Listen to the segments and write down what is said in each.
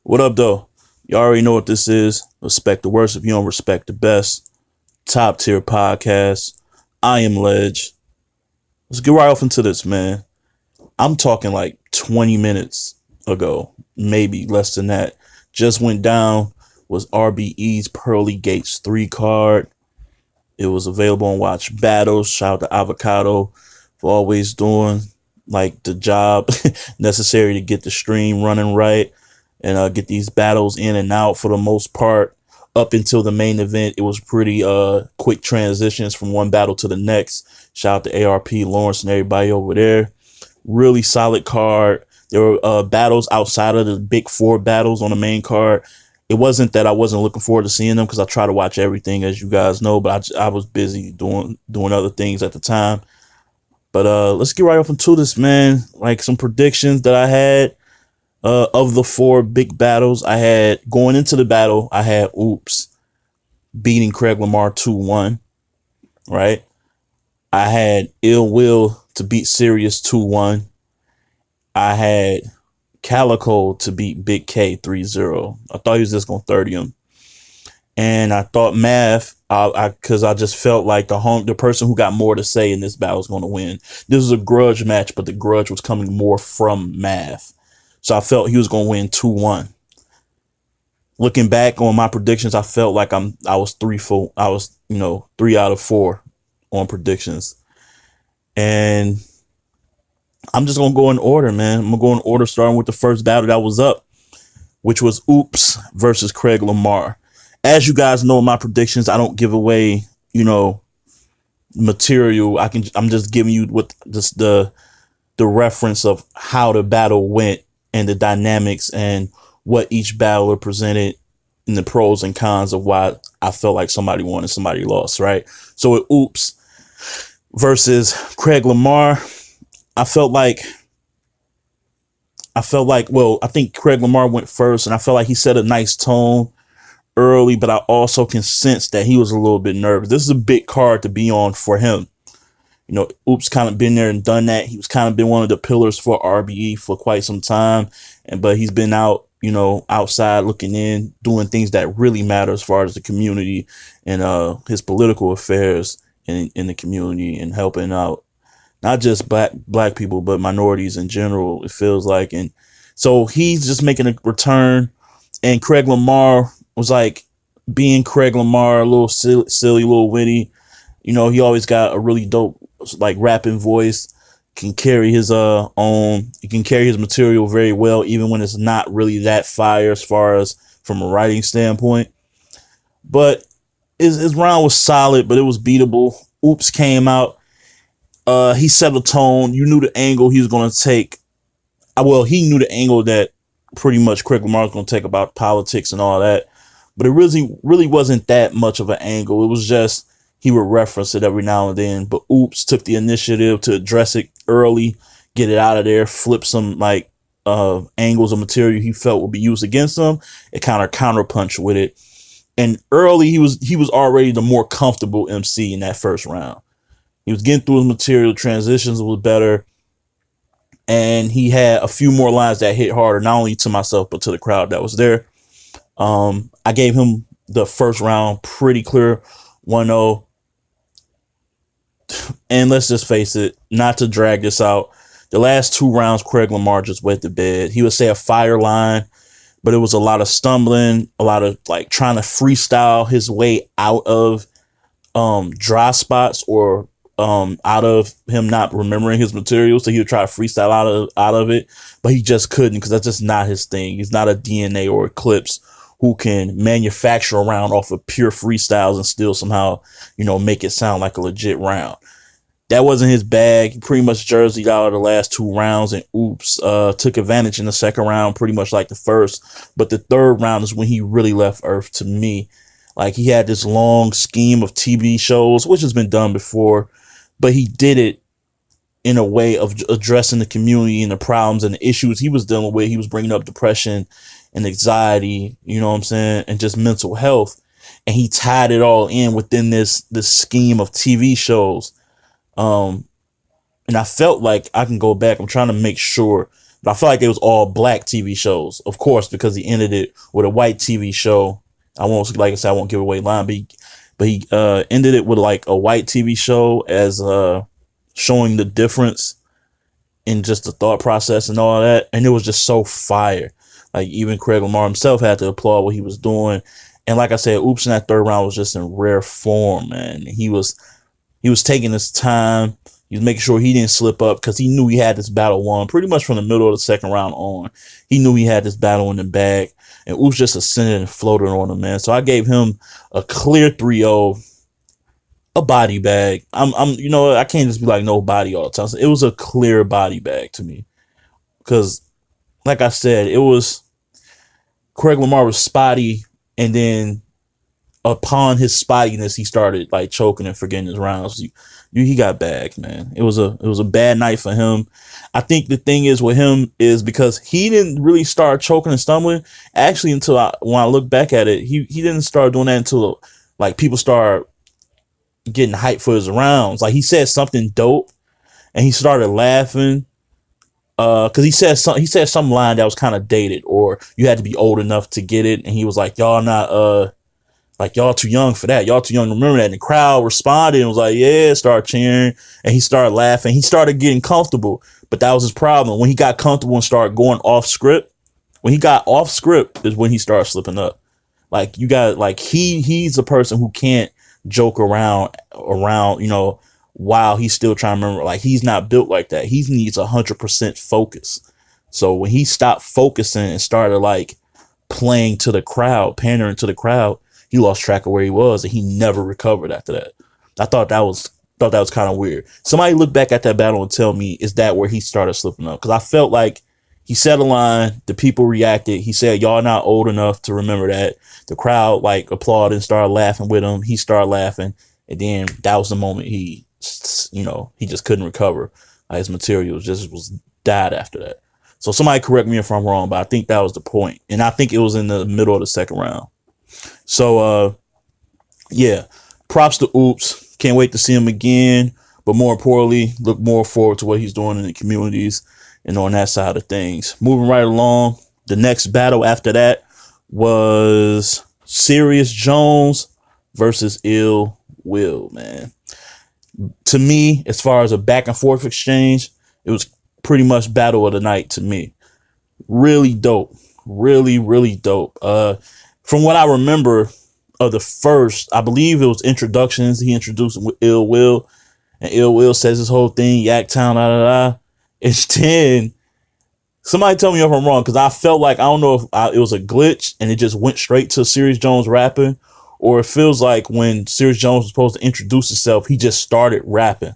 What up, though? You already know what this is. Respect the worst if you don't respect the best. Top tier podcast. I am Ledge. Let's get right off into this, man. I'm talking like 20 minutes ago, maybe less than that. Just went down was RBE's Pearly Gates 3 card. It was available on Watch Battles. Shout out to Avocado for always doing like the job necessary to get the stream running right and get these battles in and out. For the most part, up until the main event, it was pretty quick transitions from one battle to the next. Shout out to ARP, Lawrence, and everybody over there. Really solid card. There were battles outside of the big four battles on the main card. It wasn't that I wasn't looking forward to seeing them because I try to watch everything, as you guys know, but I was busy doing other things at the time. But let's get right off into this, man. Like some predictions that I had of the four big battles. I had going into the battle, I had Oops beating Craig Lamar 2-1, right? I had Ill Will to beat Sirius 2-1. I had Calico to beat Big K 3-0. I thought he was just going to 30 him. And I thought Math, because I just felt like the person who got more to say in this battle was going to win. This was a grudge match, but the grudge was coming more from Math. So I felt he was going to win 2-1. Looking back on my predictions, I felt like I was 3 out of 4 on predictions. And I'm just going to go in order, man. I'm going to go in order starting with the first battle that was up, which was Oops versus Craig Lamar. As you guys know, my predictions, I don't give away, material. I'm just giving you what just the reference of how the battle went and the dynamics and what each battler presented and the pros and cons of why I felt like somebody won and somebody lost, right? So with Oops versus Craig Lamar, I think Craig Lamar went first, and I felt like he set a nice tone early, but I also can sense that he was a little bit nervous. This is a big card to be on for him. Oops kind of been there and done that. He was kind of been one of the pillars for RBE for quite some time, but he's been out, outside looking in, doing things that really matter as far as the community and his political affairs in the community and helping out not just black people, but minorities in general, it feels like. And so he's just making a return, and Craig Lamar was like being Craig Lamar, a little silly, a little witty. He always got a really dope, like, rapping voice, can carry his he can carry his material very well, even when it's not really that fire as far as from a writing standpoint. But his round was solid, but it was beatable. Oops came out. He set a tone. You knew the angle he was going to take. Well, he knew the angle that pretty much Craig Lamar was going to take about politics and all that. But it really wasn't that much of an angle. It was just he would reference it every now and then. But Oops took the initiative to address it early, get it out of there, flip some angles of material he felt would be used against him. It kind of counterpunch with it. And early he was already the more comfortable MC in that first round. He was getting through his material, transitions was better, and he had a few more lines that hit harder, not only to myself, but to the crowd that was there. I gave him the first round pretty clear 1-0. And let's just face it, not to drag this out, the last 2 rounds, Craig Lamar just wet the bed. He would say a fire line, but it was a lot of stumbling, a lot of like trying to freestyle his way out of dry spots or out of him not remembering his material. So he would try to freestyle out of it, but he just couldn't, because that's just not his thing. He's not a DNA or Eclipse who can manufacture a round off of pure freestyles and still somehow, make it sound like a legit round. That wasn't his bag. He pretty much jerseyed out of the last 2 rounds, and Oops took advantage in the second round, pretty much like the first. But the third round is when he really left Earth to me. Like, he had this long scheme of TV shows, which has been done before, but he did it in a way of addressing the community and the problems and the issues he was dealing with. He was bringing up depression and anxiety, and just mental health. And he tied it all in within this scheme of TV shows. And I felt like I can go back. I'm trying to make sure But I feel like it was all black TV shows, of course, because he ended it with a white TV show. I won't, like I said, I won't give away line, but he ended it with like a white TV show as showing the difference in just the thought process and all that. And it was just so fire. Like even Craig Lamar himself had to applaud what he was doing. And like I said, Oops in that third round was just in rare form, man. He was taking his time. He was making sure he didn't slip up because he knew he had this battle won pretty much from the middle of the second round on. He knew he had this battle in the bag. And Oops just ascended and floated on him, man. So I gave him a clear 3-0, a body bag. You know, I can't just be like no body all the time. So it was a clear body bag to me. Because, like I said, it was Craig Lamar was spotty, and then upon his spottiness, he started like choking and forgetting his rounds. He got bagged, man. It was a bad night for him. I think the thing is with him is because he didn't really start choking and stumbling. Actually, until when I look back at it, he didn't start doing that until like people start getting hyped for his rounds. Like he said something dope, and he started laughing. Cause he said some line that was kind of dated, or you had to be old enough to get it, and he was like, "Y'all not like y'all too young for that. Y'all too young to remember that." And the crowd responded and was like, "Yeah," started cheering, and he started laughing. He started getting comfortable, but that was his problem. When he got comfortable and started going off script, when he got off script is when he started slipping up. Like you got like he's a person who can't joke around, you know, while he's still trying to remember. Like he's not built like that. He needs 100% focus. So when he stopped focusing and started like playing to the crowd, pandering to the crowd, he lost track of where he was, and he never recovered after that. I thought that was kind of weird. Somebody look back at that battle and tell me, is that where he started slipping up? Because I felt like he said a line, the people reacted. He said, "Y'all not old enough to remember that." The crowd like applauded and started laughing with him. He started laughing, and then that was the moment he just couldn't recover. His material was died after that. So somebody correct me if I'm wrong, but I think that was the point. And I think it was in the middle of the second round. So, yeah, props to Oops. Can't wait to see him again. But more importantly, look more forward to what he's doing in the communities and on that side of things. Moving right along, the next battle after that was Serious Jones versus Ill Will, man. To me, as far as a back and forth exchange, it was pretty much battle of the night to me. Really dope. Really, really dope. From what I remember of the first, I believe it was introductions. He introduced Ill Will, and Ill Will says his whole thing, Yaktown, da da da. It's 10. Somebody tell me if I'm wrong, because I felt like, I don't know if it was a glitch and it just went straight to Serious Jones rapping, or it feels like when Serious Jones was supposed to introduce himself, he just started rapping.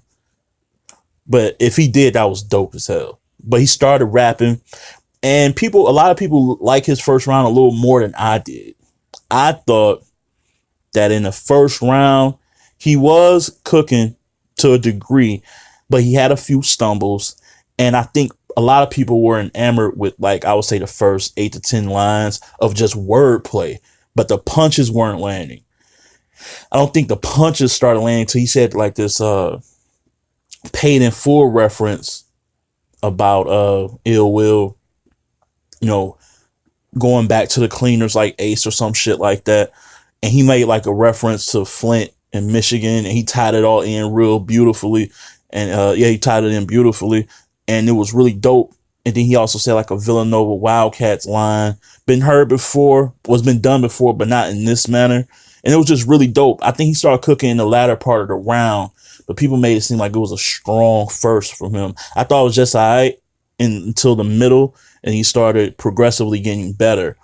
But if he did, that was dope as hell. But he started rapping, and a lot of people like his first round a little more than I did. I thought that in the first round, he was cooking to a degree, but he had a few stumbles. And I think a lot of people were enamored with, like, I would say the first 8 to 10 lines of just wordplay, but the punches weren't landing. I don't think the punches started landing until he said like this paid in full reference about Ill Will, you know, going back to the cleaners like Ace or some shit like that. And he made like a reference to Flint and Michigan, and he tied it all in real beautifully. And he tied it in beautifully, and it was really dope. And then he also said like a Villanova Wildcats line, been heard before, was been done before, but not in this manner. And it was just really dope. I think he started cooking in the latter part of the round, but people made it seem like it was a strong first from him. I thought it was just all right until the middle, and he started progressively getting better.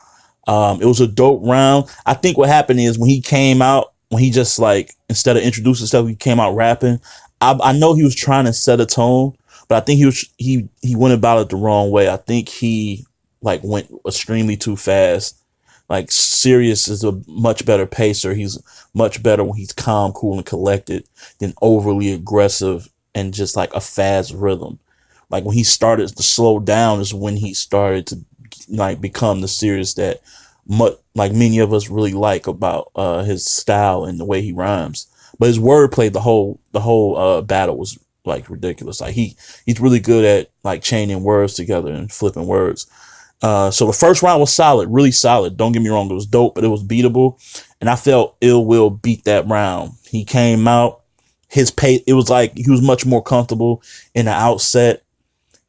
It was a dope round. I think what happened is when he came out, when he just like, instead of introducing himself, he came out rapping. I know he was trying to set a tone, but I think he went about it the wrong way. I think he like went extremely too fast. Like Sirius is a much better pacer. He's much better when he's calm, cool, and collected than overly aggressive and just like a fast rhythm. Like when he started to slow down is when he started to like become the Sirius that like many of us really like about his style and the way he rhymes. But his wordplay, the whole battle was like ridiculous. Like he's really good at like chaining words together and flipping words. So the first round was solid, really solid. Don't get me wrong, it was dope, but it was beatable. And I felt Ill Will beat that round. He came out, his pace, it was like he was much more comfortable in the outset.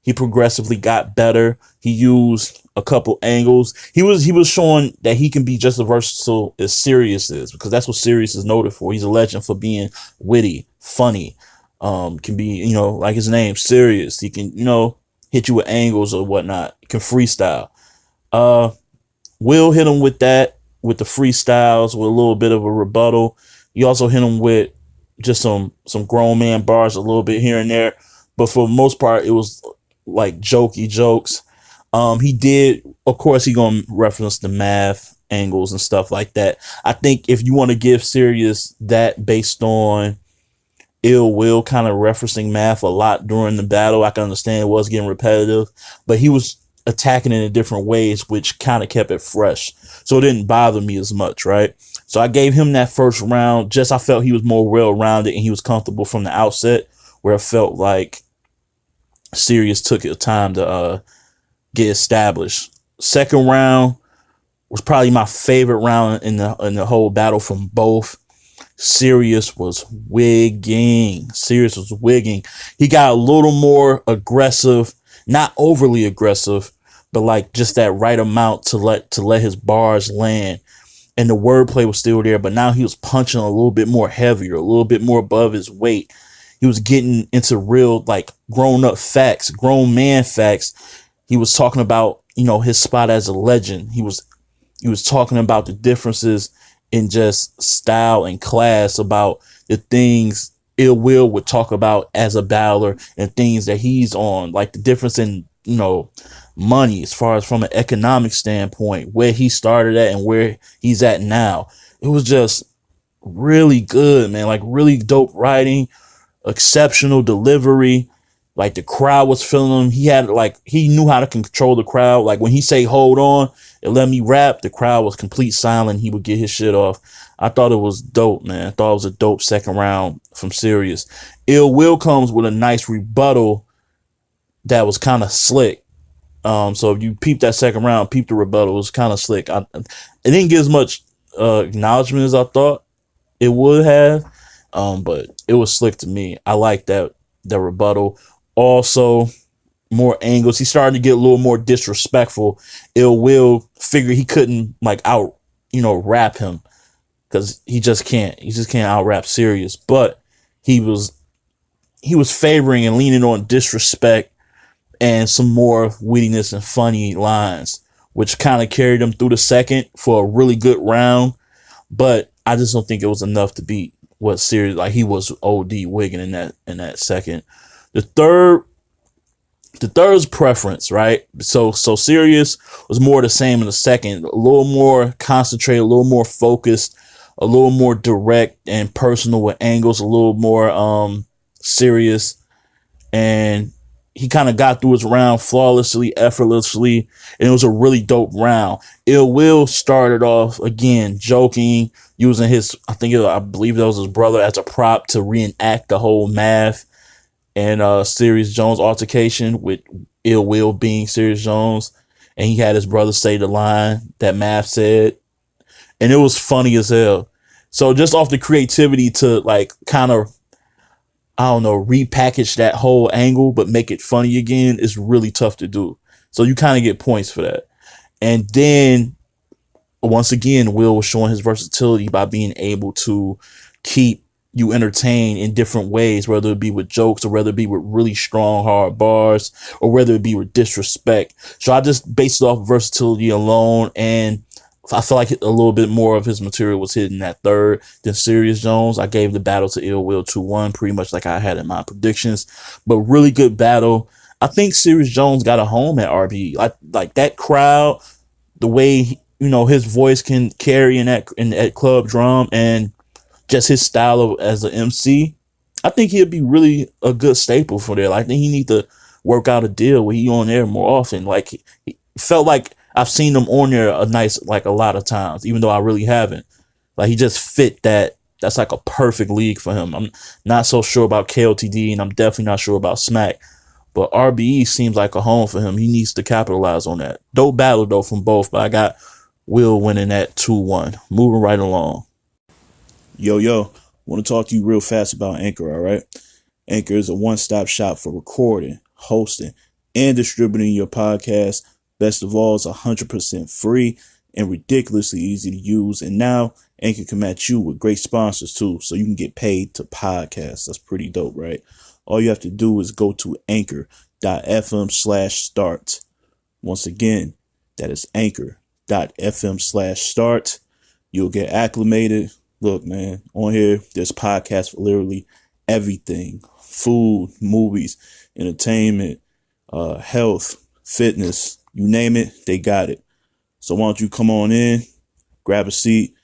He progressively got better. He used a couple angles. He was showing that he can be just as versatile as Sirius is, because that's what Sirius is noted for. He's a legend for being witty, funny. Can be, like his name, Sirius. He can, hit you with angles or whatnot. He can freestyle. Will hit him with that, with the freestyles, with a little bit of a rebuttal. He also hit him with just some grown man bars a little bit here and there. But for the most part, it was like jokey jokes. He did, of course, he gonna reference the math angles and stuff like that. I think if you want to give Sirius that based on Ill Will kind of referencing math a lot during the battle, I can understand it was getting repetitive, but he was attacking it in different ways, which kind of kept it fresh. So it didn't bother me as much, right? So I gave him that first round. Just I felt he was more well-rounded and he was comfortable from the outset, where it felt like Sirius took his time to get established. Second round was probably my favorite round in the whole battle from both. Sirius was wigging. He got a little more aggressive, not overly aggressive, but like just that right amount to let his bars land. And the wordplay was still there, but now he was punching a little bit more heavier, a little bit more above his weight. He was getting into real like grown man facts. He was talking about, his spot as a legend. He was talking about the differences in just style and class, about the things Ill Will would talk about as a battler and things that he's on, like the difference in, money as far as from an economic standpoint, where he started at and where he's at now. It was just really good, man. Like really dope writing, exceptional delivery. Like the crowd was feeling him. He knew how to control the crowd. Like when he say hold on and let me rap, the crowd was complete silent. He would get his shit off. I thought it was dope, man. I thought it was a dope second round from Sirius. Ill Will comes with a nice rebuttal that was kind of slick. So if you peep that second round, peep the rebuttal, it was kind of slick. It didn't get as much acknowledgement as I thought it would have, but it was slick to me. I like that rebuttal. Also, more angles. He started to get a little more disrespectful. Ill Will figured he couldn't rap him, because he just can't out rap Sirius. But he was favoring and leaning on disrespect and some more wittiness and funny lines, which kind of carried him through the second for a really good round. But I just don't think it was enough to beat what Sirius, like he was OD wigging in that second. The third's preference, right? So Sirius was more the same in the second, a little more concentrated, a little more focused, a little more direct and personal with angles, a little more serious, and he kind of got through his round flawlessly, effortlessly, and it was a really dope round. Ill Will started off again joking, using I believe that was his brother as a prop to reenact the whole math and Sirius Jones altercation, with Ill Will being Sirius Jones, and he had his brother say the line that math said, and it was funny as hell. So just off the creativity to like kind of, I don't know, repackage that whole angle but make it funny again is really tough to do. So you kind of get points for that. And then once again, Will was showing his versatility by being able to keep you entertained in different ways, whether it be with jokes or whether it be with really strong, hard bars, or whether it be with disrespect. So I just based it off versatility alone, and I feel like a little bit more of his material was hitting that third than Sirius Jones. I gave the battle to Ill Will 2-1, pretty much like I had in my predictions, but really good battle. I think Sirius Jones got a home at RBE. Like that crowd, the way his voice can carry in that club drum, and just his style as an MC, I think he'd be really a good staple for there. Like, I think he need to work out a deal where he on there more often. Like, he felt like I've seen him on there a lot of times, even though I really haven't. Like, he just fit that That's like a perfect league for him. I'm not so sure about KOTD, and I'm definitely not sure about Smack. But RBE seems like a home for him. He needs to capitalize on that. Dope battle, though, from both. But I got Will winning that 2-1. Moving right along. Yo, want to talk to you real fast about Anchor, all right? Anchor is a one-stop shop for recording, hosting, and distributing your podcast. Best of all, it's 100% free and ridiculously easy to use. And now Anchor can match you with great sponsors too, so you can get paid to podcast. That's pretty dope, right? All you have to do is go to anchor.fm/start. Once again, that is anchor.fm/start. You'll get acclimated. Look, man, on here, there's podcasts for literally everything. Food, movies, entertainment, health, fitness, you name it, they got it. So why don't you come on in, grab a seat,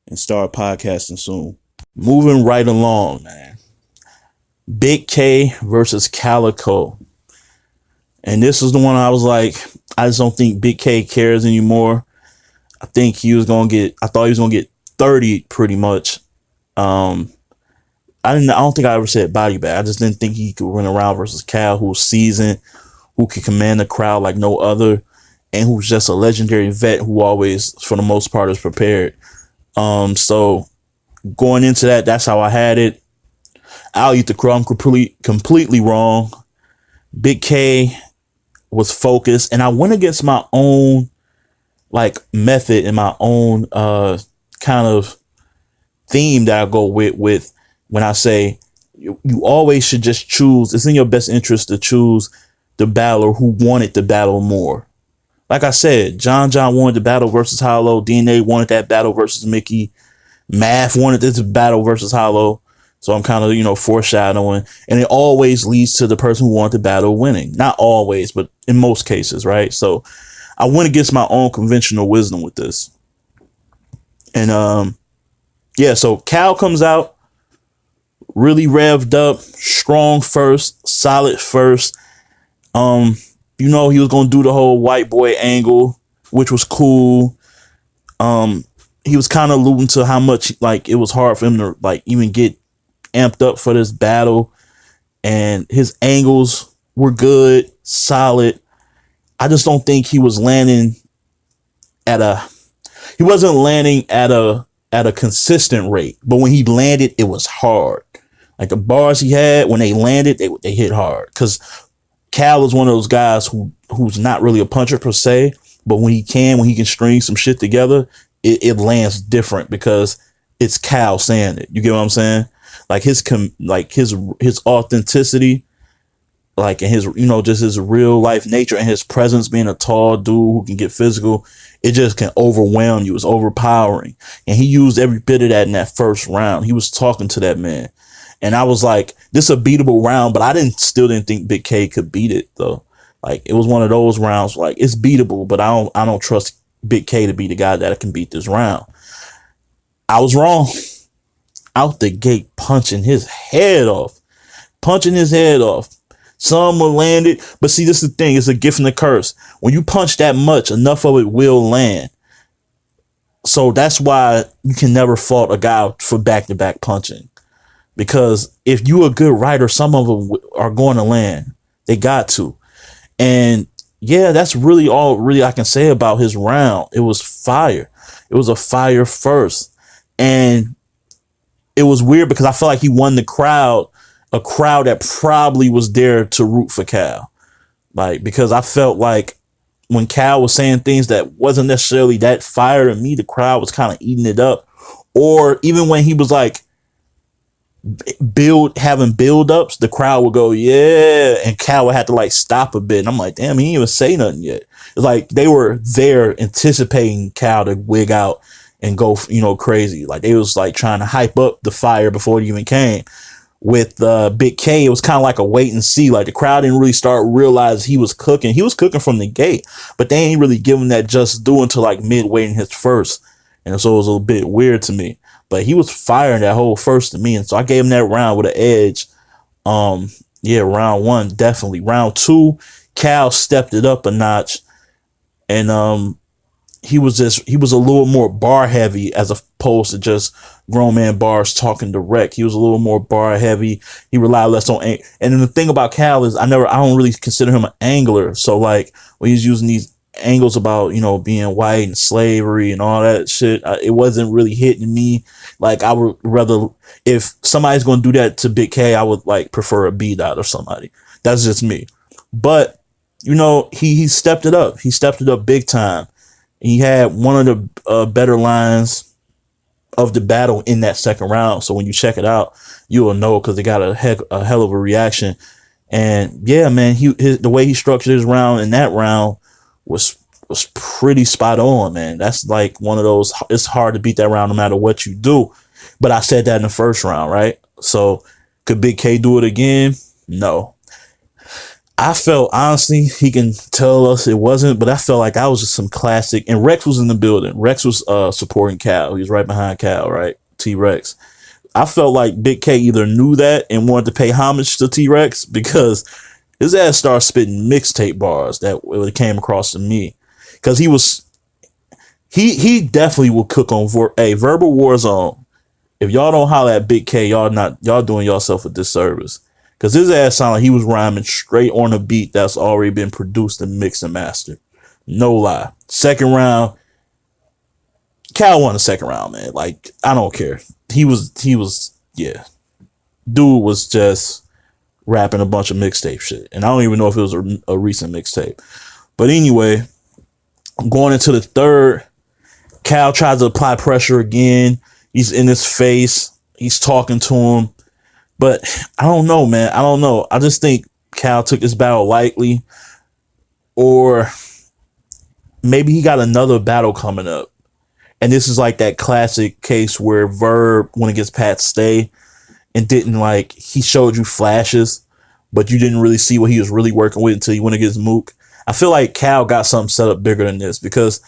and start podcasting soon. Moving right along, man. Big K versus Calico. And this is the one I was like, I just don't think Big K cares anymore. I think he was going to get, I thought he was going to get 30 pretty much. I don't think I ever said body bag. I just didn't think he could run around versus Cal, who's seasoned, who can command the crowd like no other, and who's just a legendary vet who always, for the most part, is prepared. So going into that, that's how I had it. I'll eat the crow. I'm completely wrong. Big K was focused, and I went against my own like method and my own kind of theme that I go with when I say you always should just choose. It's in your best interest to choose the battler who wanted the battle more. Like I said, John wanted the battle versus Hollow. DNA wanted that battle versus Mickey. Math wanted this battle versus Hollow. So I'm kind of, foreshadowing. And it always leads to the person who wanted the battle winning. Not always, but in most cases, right? So I went against my own conventional wisdom with this. And so Cal comes out really revved up, strong first, solid first. He was going to do the whole white boy angle, which was cool. He was kind of alluding to how much it was hard for him to even get amped up for this battle, and his angles were good, solid. I just don't think he was landing at a consistent rate, but when he landed, it was hard. Like the bars he had, when they landed, they hit hard. Because Cal is one of those guys who's not really a puncher per se, but when he can string some shit together, it lands different because it's Cal saying it. You get what I'm saying? Like his authenticity, and his, just his real life nature and his presence, being a tall dude who can get physical, it just can overwhelm you. It's overpowering. And he used every bit of that in that first round. He was talking to that man. And I was like, this is a beatable round, but I still didn't think Big K could beat it though. Like it was one of those rounds, like it's beatable, but I don't trust Big K to be the guy that can beat this round. I was wrong. Out the gate, punching his head off. Some will land it, but see, this is the thing. It's a gift and a curse. When you punch that much, enough of it will land. So that's why you can never fault a guy for back-to-back punching. Because if you a good writer, some of them are going to land. They got to. And yeah, that's really all I can say about his round. It was fire. It was a fire first. And it was weird because I felt like he won the crowd, a crowd that probably was there to root for Cal. Because I felt like when Cal was saying things that wasn't necessarily that fire to me, the crowd was kind of eating it up. Or even when he was having build-ups, the crowd would go, yeah, and Cal would have to stop a bit. And I'm like, damn, he didn't even say nothing yet. It's like they were there anticipating Cal to wig out and go, crazy. Like they was trying to hype up the fire before it even came. With Big K, it was kind of like a wait and see. Like the crowd didn't really start realize he was cooking. He was cooking from the gate, but they ain't really giving that just due until midway in his first. And so it was a little bit weird to me. But he was firing that whole first to me. And so I gave him that round with an edge. Round one, definitely. Round two, Cal stepped it up a notch. And he was a little more bar heavy as opposed to just grown man bars talking direct. He was a little more bar heavy. He relied less on, and then the thing about Cal is I don't really consider him an angler. So like when he's using these angles about, you know, being white and slavery and all that shit, it wasn't really hitting me. Like I would rather, if somebody's going to do that to Big K, I would like prefer a B Dot or somebody. That's just me. But you know, he stepped it up. He stepped it up big time. He had one of the better lines of the battle in that second round. So when you check it out, you will know, because they got a hell of a reaction. And yeah, man, the way he structured his round in that round was pretty spot on, man. That's like one of those, it's hard to beat that round no matter what you do. But I said that in the first round, right? So could Big K do it again? No. I felt, honestly, he can tell us it wasn't, but I felt like that was just some classic. And Rex was in the building. Rex was supporting Cal. He was right behind Cal, right? T-Rex. I felt like Big K either knew that and wanted to pay homage to T-Rex, because his ass started spitting mixtape bars that it came across to me. Because he definitely will cook on Verbal Warzone. If y'all don't holler at Big K, y'all doing yourself a disservice. Because his ass sounded like he was rhyming straight on a beat that's already been produced and mixed and mastered. No lie. Second round, Cal won the second round, man. Like, I don't care. He was, yeah. Dude was just rapping a bunch of mixtape shit. And I don't even know if it was a recent mixtape. But anyway, going into the third, Cal tries to apply pressure again. He's in his face. He's talking to him. But I don't know, man. I don't know. I just think Cal took this battle lightly. Or maybe he got another battle coming up. And this is like that classic case where Verb, when it gets Pat Stay, and didn't like, he showed you flashes, but you didn't really see what he was really working with until he went against Mook. I feel like Cal got something set up bigger than this, because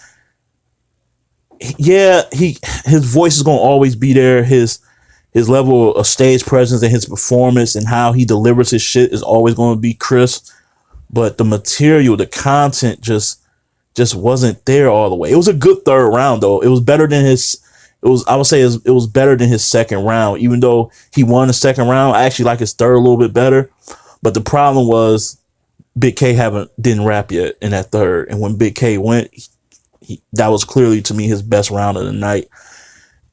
yeah, his voice is going to always be there. His level of stage presence and his performance and how he delivers his shit is always going to be crisp. But the material, the content just wasn't there all the way. It was a good third round, though. It was better than I would say it was better than his second round. Even though he won the second round, I actually like his third a little bit better. But the problem was Big K didn't rap yet in that third. And when Big K went, that was clearly, to me, his best round of the night.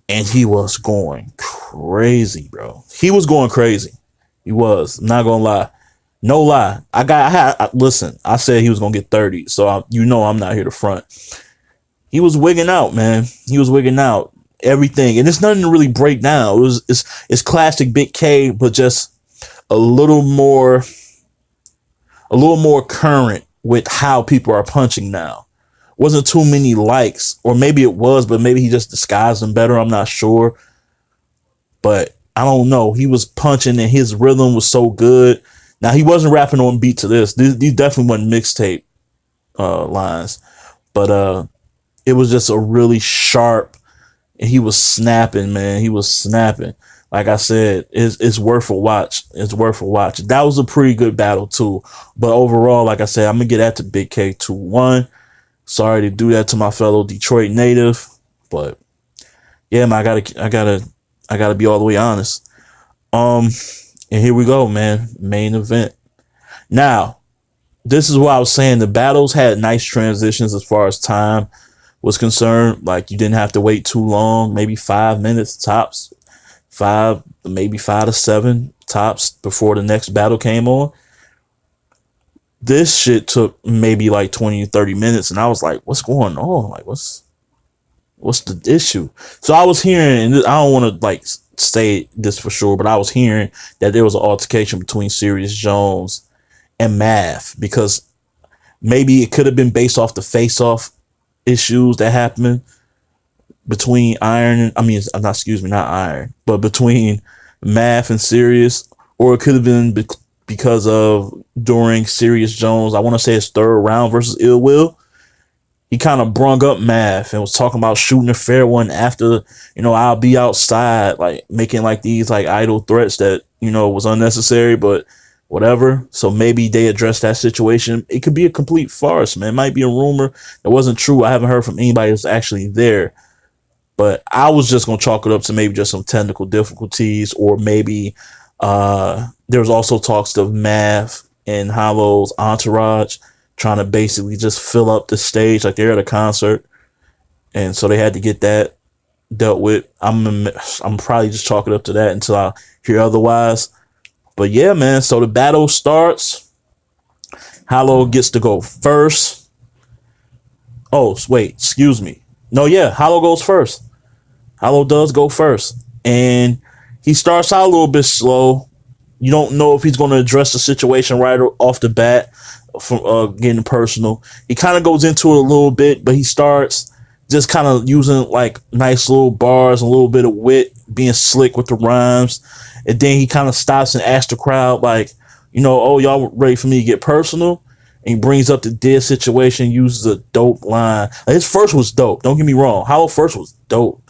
And he was going crazy, bro. He was going crazy. He was. I'm not gonna lie. No lie. Listen, I said he was gonna get 30, so I'm not here to front. He was wigging out, man. He was wigging out. Everything. And it's nothing to really break down. It's classic Big K, but just a little more current with how people are punching now. Wasn't too many likes, or maybe it was, but maybe he just disguised them better. I'm not sure. But I don't know. He was punching and his rhythm was so good. Now, he wasn't rapping on beat to this. These definitely wasn't mixtape lines. But it was just a really sharp, and he was snapping, man. He was snapping. Like I said, it's worth a watch. It's worth a watch. That was a pretty good battle, too. But overall, like I said, I'm going to get that to Big K 2-1. Sorry to do that to my fellow Detroit native, but yeah, man, I gotta be all the way honest. And here we go, man. Main event. Now, this is what I was saying. The battles had nice transitions as far as time was concerned. Like, you didn't have to wait too long, maybe 5 minutes tops, maybe 5 to 7 tops before the next battle came on. This shit took maybe like 20 to 30 minutes, and I was like, what's going on? Like, what's the issue? So I was hearing, and I don't want to like say this for sure, but I was hearing that there was an altercation between Serious Jones and Math, because maybe it could have been based off the face-off issues that happened between not Iron, but between Math and Serious, or it could have been because of during Serious Jones, I want to say his third round versus Ill Will, he kind of brung up Math and was talking about shooting a fair one after, I'll be outside, like making like these like idle threats that, was unnecessary, but whatever. So maybe they addressed that situation. It could be a complete farce, man. It might be a rumor that wasn't true. I haven't heard from anybody that's actually there. But I was just gonna chalk it up to maybe just some technical difficulties, or maybe there was also talks of Mav and Hollow's entourage trying to basically just fill up the stage like they're at a concert, and so they had to get that dealt with. I'm probably just chalking it up to that until I hear otherwise. But yeah, man. So the battle starts. Hollow gets to go first. Oh, wait, excuse me. No, yeah, Hollow goes first. Hollow does go first, and he starts out a little bit slow. You don't know if he's going to address the situation right off the bat from getting personal. He kind of goes into it a little bit, but he starts just kind of using like nice little bars, a little bit of wit, being slick with the rhymes. And then he kind of stops and asks the crowd, like, oh, y'all ready for me to get personal? And he brings up the dead situation, uses a dope line. His first was dope. Don't get me wrong. Hollow first was dope.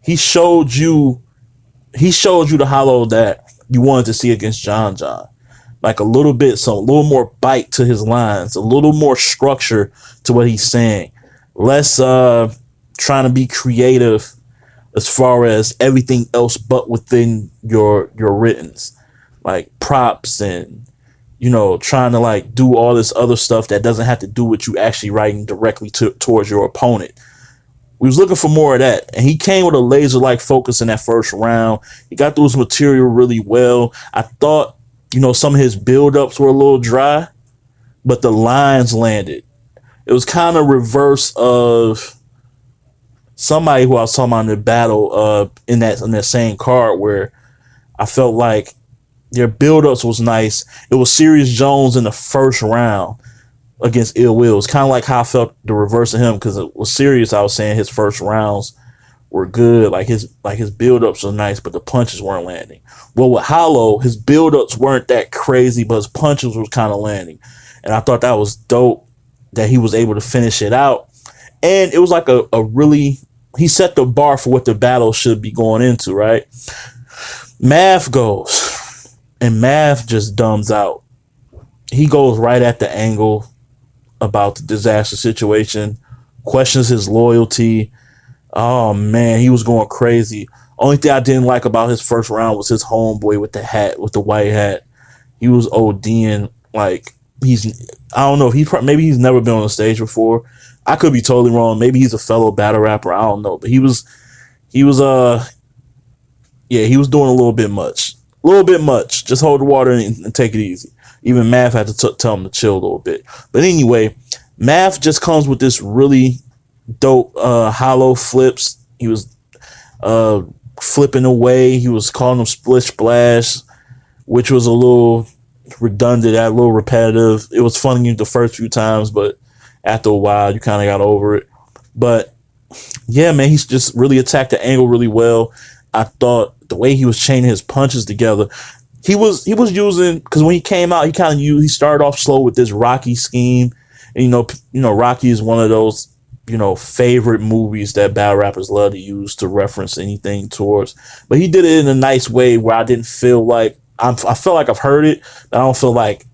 He showed you the Hollow that you wanted to see against John. Like a little more bite to his lines, a little more structure to what he's saying. Less trying to be creative as far as everything else but within your writtens. Like props and, trying to like do all this other stuff that doesn't have to do with you actually writing directly towards your opponent. We was looking for more of that, and he came with a laser-like focus in that first round. He got through his material really well. I thought, some of his build-ups were a little dry, but the lines landed. It was kind of reverse of somebody who I was talking about in the battle in that same card, where I felt like their build-ups was nice. It was Sirius Jones in the first round against Ill Will. It's kind of like how I felt the reverse of him, because it was Sirius. I was saying his first rounds were good, like his build-ups were nice, but the punches weren't landing. Well, with Hollow, his build-ups weren't that crazy, but his punches was kind of landing, and I thought that was dope that he was able to finish it out. And it was like a really, he set the bar for what the battle should be going into, right? Mav goes, and Mav just dumbs out. He goes right at the angle about the disaster situation, questions his loyalty. Oh man, he was going crazy. Only thing I didn't like about his first round was his homeboy with the white hat. He was ODing like I don't know if maybe he's never been on a stage before. I could be totally wrong. Maybe he's a fellow battle rapper. I don't know, but he was doing a little bit much. Just hold the water and take it easy. Even Mav had to tell him to chill a little bit. But anyway, Mav just comes with this really dope Hollow flips. He was flipping away. He was calling them splish splash, which was a little redundant, a little repetitive. It was funny the first few times, but after a while, you kind of got over it. But yeah, man, he's just really attacked the angle really well. I thought the way he was chaining his punches together, he was using, because when he came out, he started off slow with this Rocky scheme. And Rocky is one of those favorite movies that battle rappers love to use to reference anything towards. But he did it in a nice way where I didn't feel like I felt like I've heard it, but I don't feel like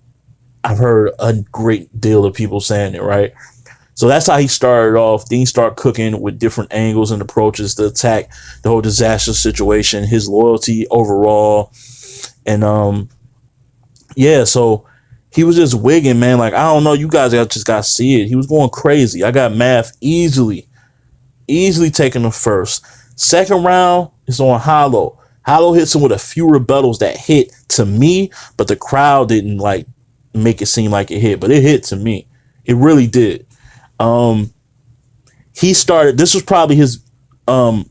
I've heard a great deal of people saying it, right? So that's how he started off. Then he started cooking with different angles and approaches to attack the whole disaster situation, his loyalty overall. And so he was just wigging, man. Like, I don't know, you guys just got to see it. He was going crazy. I got Mav easily taking the first. Second round is on Hollow. Hollow hits him with a few rebuttals that hit to me, but the crowd didn't like make it seem like it hit, but it hit to me. It really did. He started, this was probably his, I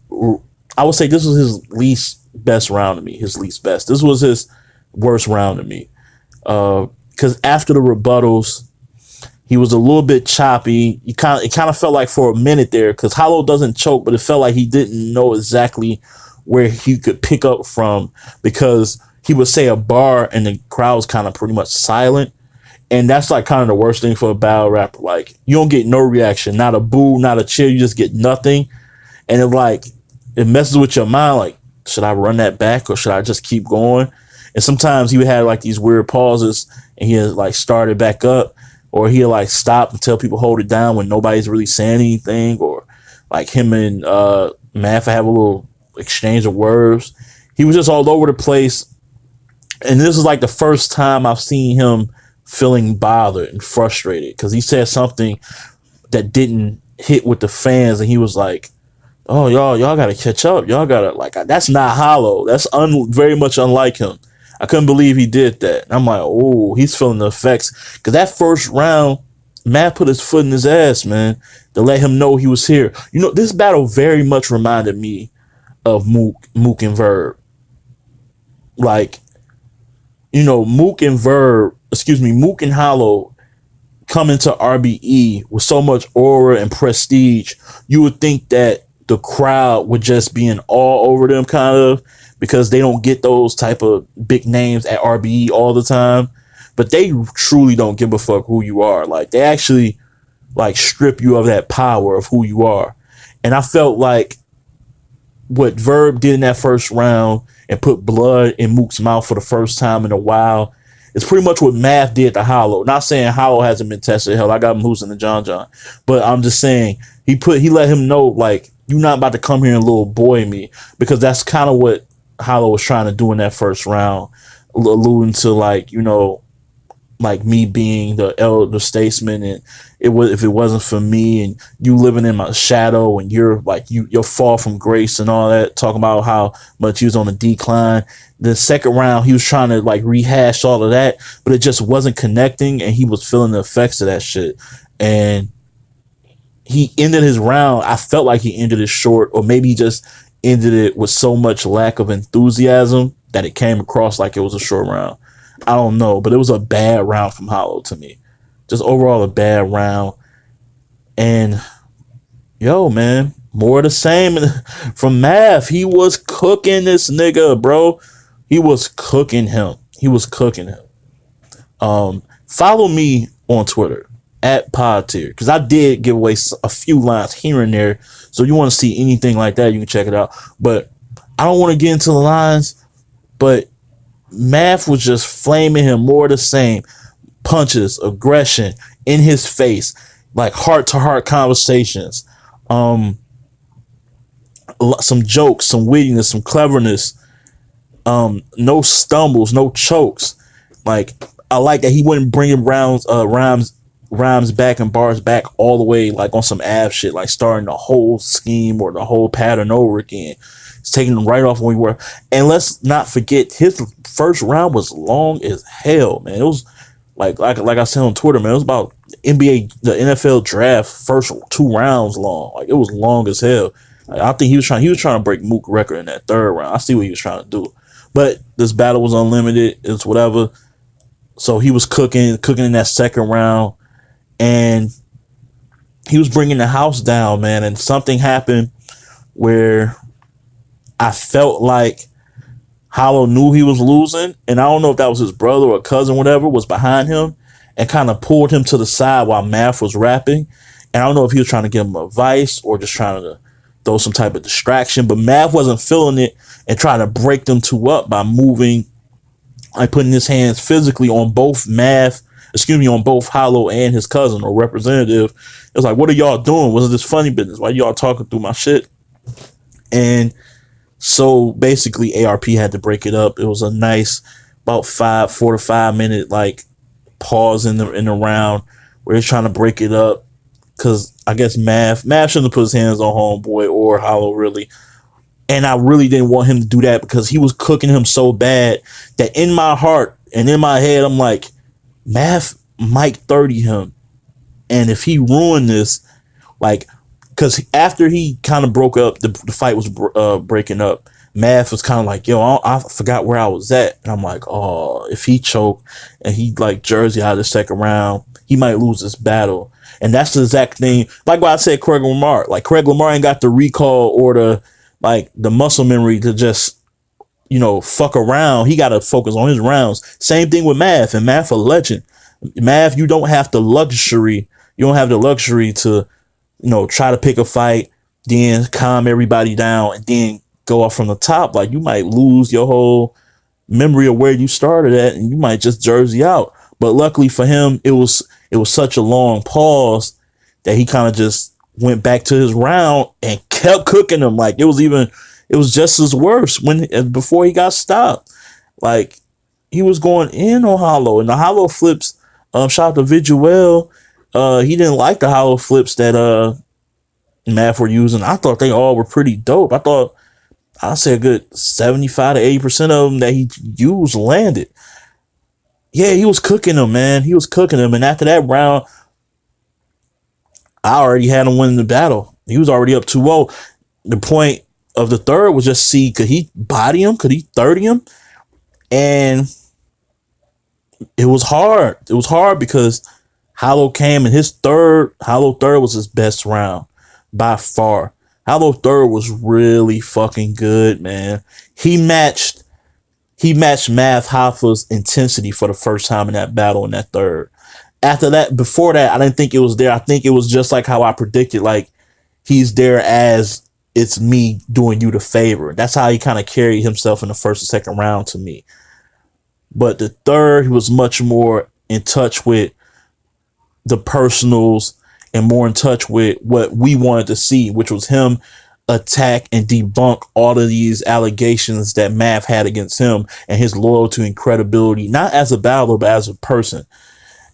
would say this was his least best round to me, his least best. This was his worst round to me. Because after the rebuttals, he was a little bit choppy. It kind of felt like for a minute there, because Hollow doesn't choke, but it felt like he didn't know exactly where he could pick up from, because he would say a bar and the crowd was kind of pretty much silent. And that's like kind of the worst thing for a battle rapper. Like, you don't get no reaction, not a boo, not a cheer. You just get nothing. And it messes with your mind. Like, should I run that back or should I just keep going? And sometimes he would have like these weird pauses and he'd like start it back up, or he'll like stop and tell people hold it down when nobody's really saying anything, or Like him and Math have a little exchange of words. He was just all over the place. And this is like the first time I've seen him feeling bothered and frustrated because he said something that didn't hit with the fans, and he was like, "Oh, y'all gotta catch up. Y'all gotta like that's not Hollow. That's very much unlike him." I couldn't believe he did that. And I'm like, oh, he's feeling the effects because that first round, Matt put his foot in his ass, man, to let him know he was here. You know, this battle very much reminded me of Mook and Verb. Like, you know, Mook and Hollow come into RBE with so much aura and prestige, you would think that the crowd would just be in awe over them, kind of, because they don't get those type of big names at RBE all the time. But they truly don't give a fuck who you are. Like, they actually like strip you of that power of who you are. And I felt like what Verb did in that first round and put blood in Mook's mouth for the first time in a while, it's pretty much what Math did to Hollow. Not saying Hollow hasn't been tested. Hell, I got him losing to John. But I'm just saying he let him know, like, you're not about to come here and little boy me, because that's kind of what Hollow was trying to do in that first round, alluding to, like, you know, like me being the elder statesman, and if it wasn't for me and you living in my shadow and you're like you're far from grace and all that, talking about how much he was on a decline. The second round he was trying to like rehash all of that, but it just wasn't connecting, and he was feeling the effects of that shit. And he ended his round, I felt like he ended it short, or maybe he just ended it with so much lack of enthusiasm that it came across like it was a short round. I don't know, but it was a bad round from Hollow to me. Just overall a bad round. And yo, man, more of the same from Math. He was cooking this nigga, bro. He was cooking him. Follow me on Twitter at PodTier, because I did give away a few lines here and there. So if you want to see anything like that, you can check it out. But I don't want to get into the lines, but Math was just flaming him, more of the same. Punches, aggression in his face, like heart-to-heart conversations. Some jokes, some wittiness, some cleverness. No stumbles, no chokes. Like, I like that he wouldn't bring rhymes back and bars back all the way, like on some ab shit, like starting the whole scheme or the whole pattern over again. It's taking them right off when we were. And let's not forget, his first round was long as hell, man. It was like I said on Twitter, man, it was about the NFL draft first 2 rounds long. Like, it was long as hell. Like, I think he was trying to break Mook's record in that third round. I see what he was trying to do. But this battle was unlimited. It's whatever. So he was cooking in that second round, and he was bringing the house down, man. And something happened where I felt like Hollow knew he was losing, and I don't know if that was his brother or cousin, whatever, was behind him and kind of pulled him to the side while Math was rapping. And I don't know if he was trying to give him advice or just trying to throw some type of distraction, but Math wasn't feeling it and trying to break them two up by moving, like putting his hands physically on both on both Hollow and his cousin or representative. It was like, what are y'all doing? Was it this funny business? Why y'all talking through my shit? And so basically ARP had to break it up. It was a nice about 4 to 5 minute like pause in the round where he's trying to break it up, because I guess Math shouldn't have put his hands on Homeboy or Hollow, really. And I really didn't want him to do that because he was cooking him so bad that in my heart and in my head, I'm like, Math might 30 him. And if he ruined this, like, because after he kind of broke up, the fight was breaking up, Math was kind of like, yo, I forgot where I was at. And I'm like, oh, if he choked and he like Jersey out of the second round, he might lose this battle. And that's the exact thing. Like what I said, Craig Lamar. Like, Craig Lamar ain't got the recall or the muscle memory to just, you know, fuck around. He got to focus on his rounds. Same thing with Math. And Math a legend. Math, you don't have the luxury. You don't have the luxury to, you know, try to pick a fight, then calm everybody down, and then go off from the top. Like, you might lose your whole memory of where you started at, and you might just Jersey out. But luckily for him, it was such a long pause that he kind of just went back to his round and kept cooking him. Like, it was just as worse before he got stopped. Like, he was going in on Hollow, and the Hollow flips. Shout out to Visuel. He didn't like the Hollow flips that Math were using. I thought they all were pretty dope. I thought I'd say a good 75 to 80% of them that he used landed. Yeah, he was cooking them, man. He was cooking them, and after that round, I already had him winning the battle. He was already up 2-0. The point of the third was just see, could he body him? Could he 30 him? And it was hard. It was hard because Hollow came, and Hollow third was his best round by far. Hollow third was really fucking good, man. He matched Math Hoffa's intensity for the first time in that battle in that third. After that, before that, I didn't think it was there. I think it was just like how I predicted, like, he's there as it's me doing you the favor. That's how he kind of carried himself in the first and second round to me. But the third, he was much more in touch with the personals and more in touch with what we wanted to see, which was him attack and debunk all of these allegations that Math had against him and his loyalty and credibility, not as a battler, but as a person.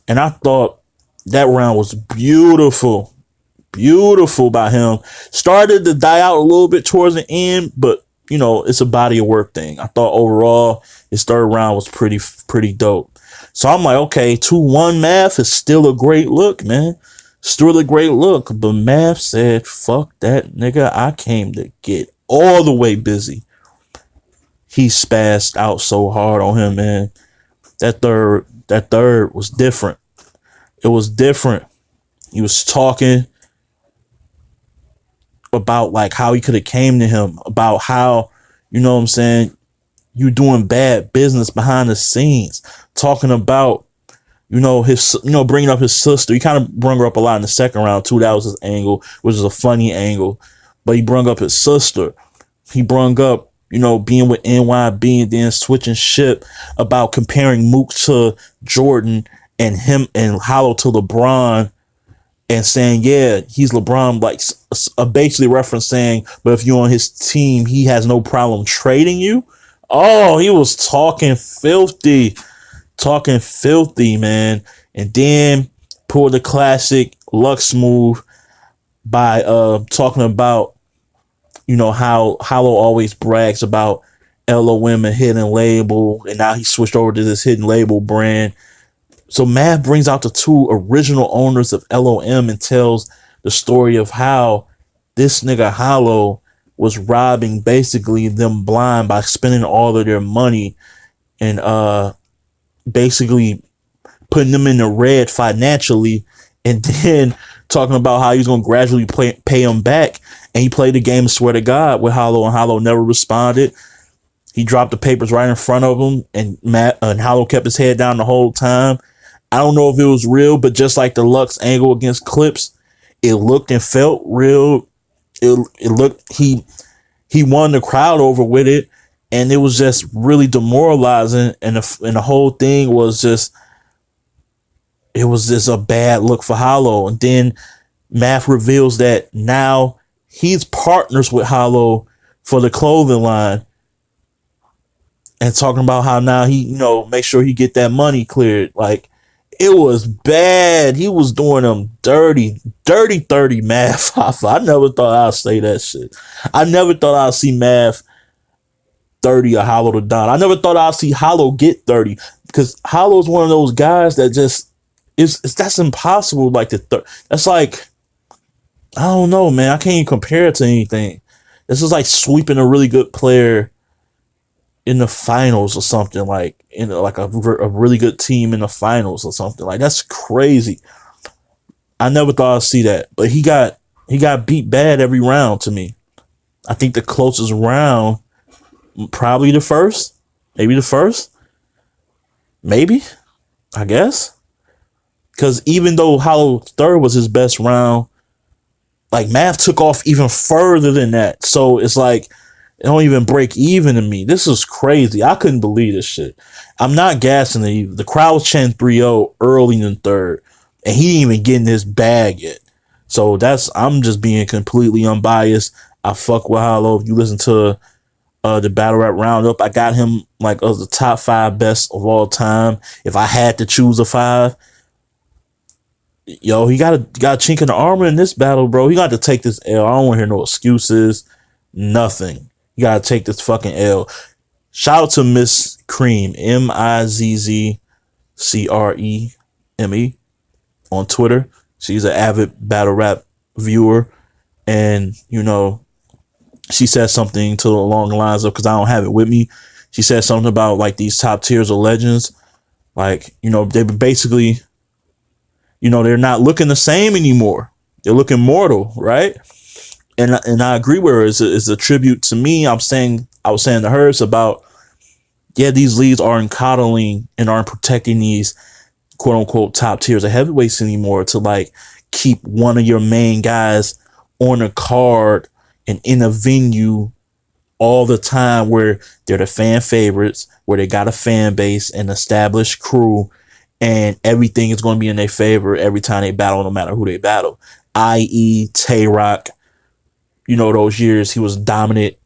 And I thought that round was beautiful. Beautiful by him. Started to die out a little bit towards the end, but, you know, it's a body of work thing. I thought overall his third round was pretty dope. So I'm like, okay, 2-1 Math is still a great look, man. Still a great look. But Math said, fuck that, nigga. I came to get all the way busy. He spazzed out so hard on him, man. That third was different. It was different. He was talking about like how he could have came to him, about how, you know what I'm saying, you doing bad business behind the scenes, talking about, you know, bringing up his sister. He kind of brought her up a lot in the second round too. That was his angle, which is a funny angle, but he brought up his sister. He brought up, you know, being with NYB and then switching ship, about comparing Mook to Jordan and him and Hollow to LeBron, and saying, yeah, he's LeBron, like basically reference saying, but if you're on his team, he has no problem trading you. Oh, he was talking filthy, man. And then pulled the classic Lux move by talking about, you know, how Hollow always brags about LOM and hidden label, and now he switched over to this hidden label brand. So Math brings out the two original owners of LOM and tells the story of how this nigga Hollow was robbing basically them blind by spending all of their money and basically putting them in the red financially, and then talking about how he's going to gradually pay him back. And he played the game Swear to God with Hollow, and Hollow never responded. He dropped the papers right in front of him, and Hollow kept his head down the whole time. I don't know if it was real, but just like the Lux angle against Clips, it looked and felt real. It looked, he won the crowd over with it, and it was just really demoralizing. And the whole thing was just, it was just a bad look for Hollow. And then Math reveals that now he's partners with Hollow for the clothing line, and talking about how now he, you know, make sure he get that money cleared. Like, it was bad. He was doing them dirty 30 Math. I never thought I'd say that shit. I never thought I'd see Math 30 or Hollow to Don. I never thought I'd see Hollow get 30, because Hollow's one of those guys that just that's impossible. Like that's like, I don't know, man. I can't even compare it to anything. This is like sweeping a really good player in the finals or something, like in like a really good team in the finals or something. Like, that's crazy. I never thought I'd see that, but he got beat bad every round to me. I think the closest round, probably the first, maybe, I guess. Because even though Hollow third was his best round, like, Math took off even further than that. So it's like, it don't even break even to me. This is crazy. I couldn't believe this shit. I'm not gassing it. The crowd was chanting 3-0 early in the third, and he didn't even get in his bag yet. So I'm just being completely unbiased. I fuck with Hollow. If you listen to the Battle Rap Roundup, I got him like as the top 5 best of all time. If I had to choose a 5, yo, he got a chink in the armor in this battle, bro. He got to take this L. I don't want to hear no excuses, nothing. You got to take this fucking L. Shout out to Miss Cream, MIZZCREME on Twitter. She's an avid battle rap viewer, and you know, she said something along the lines of, because I don't have it with me. She said something about like these top tiers of legends, like, you know, they basically, you know, they're not looking the same anymore. They're looking mortal, right? And I agree with her. It's a tribute to me. I was saying to her, it's about, yeah, these leagues aren't coddling and aren't protecting these quote unquote top tiers of heavyweights anymore to like keep one of your main guys on a card and in a venue all the time where they're the fan favorites, where they got a fan base and established crew, and everything is going to be in their favor every time they battle, no matter who they battle. I.e. Tay-Rock, you know, those years he was dominant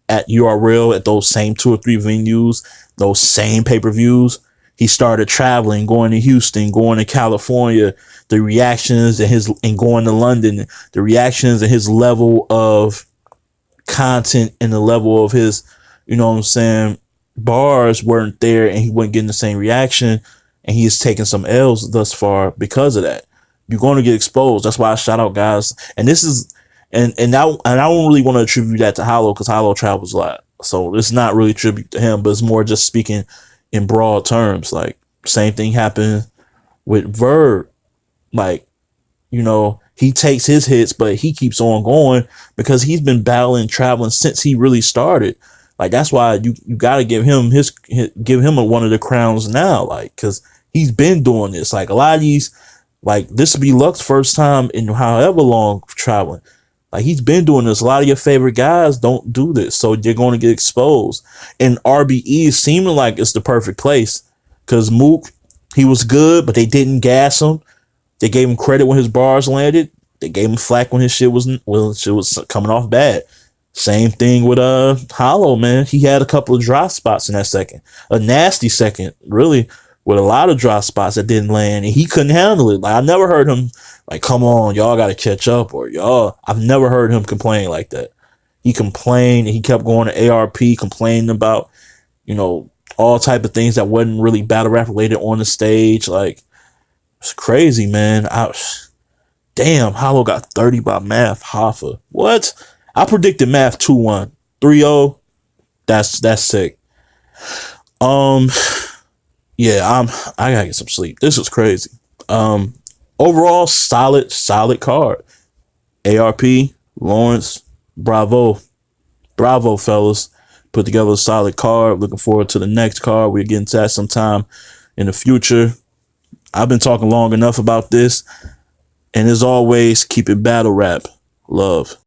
at URL, at those same 2 or 3 venues, those same pay-per-views. He started traveling, going to Houston, going to California. The reactions and going to London, the reactions and his level of content and the level of his, you know what I'm saying, bars weren't there, and he wasn't getting the same reaction, and he's taking some L's thus far because of that. You're going to get exposed. That's why I shout out guys. And this is, and I don't really want to attribute that to Hollow, because Hollow travels a lot. So it's not really a tribute to him, but it's more just speaking in broad terms. Like, same thing happened with Verb. Like, you know, he takes his hits, but he keeps on going because he's been battling, traveling since he really started. Like, that's why you got to give him one of the crowns now, like, because he's been doing this. Like, a lot of these, like, this would be Luck's first time in however long traveling. Like, he's been doing this. A lot of your favorite guys don't do this, so you're going to get exposed. And RBE is seeming like it's the perfect place, because Mook, he was good, but they didn't gas him. They gave him credit when his bars landed. They gave him flack when his shit was coming off bad. Same thing with Hollow, man. He had a couple of dry spots in that second. A nasty second, really, with a lot of dry spots that didn't land, and he couldn't handle it. Like, I never heard him like, come on, y'all got to catch up, or y'all. I've never heard him complain like that. He complained, and he kept going to ARP, complaining about, you know, all type of things that wasn't really battle rap related on the stage. Like, it's crazy, man. Damn, Hollow got 30 by Math Hoffa. What? I predicted Math 2-1. 3-0. That's sick. Yeah, I gotta get some sleep. This is crazy. Overall, solid card. ARP, Lawrence, bravo, fellas. Put together a solid card. Looking forward to the next card. We're getting to that sometime in the future. I've been talking long enough about this. And as always, keep it battle rap. Love.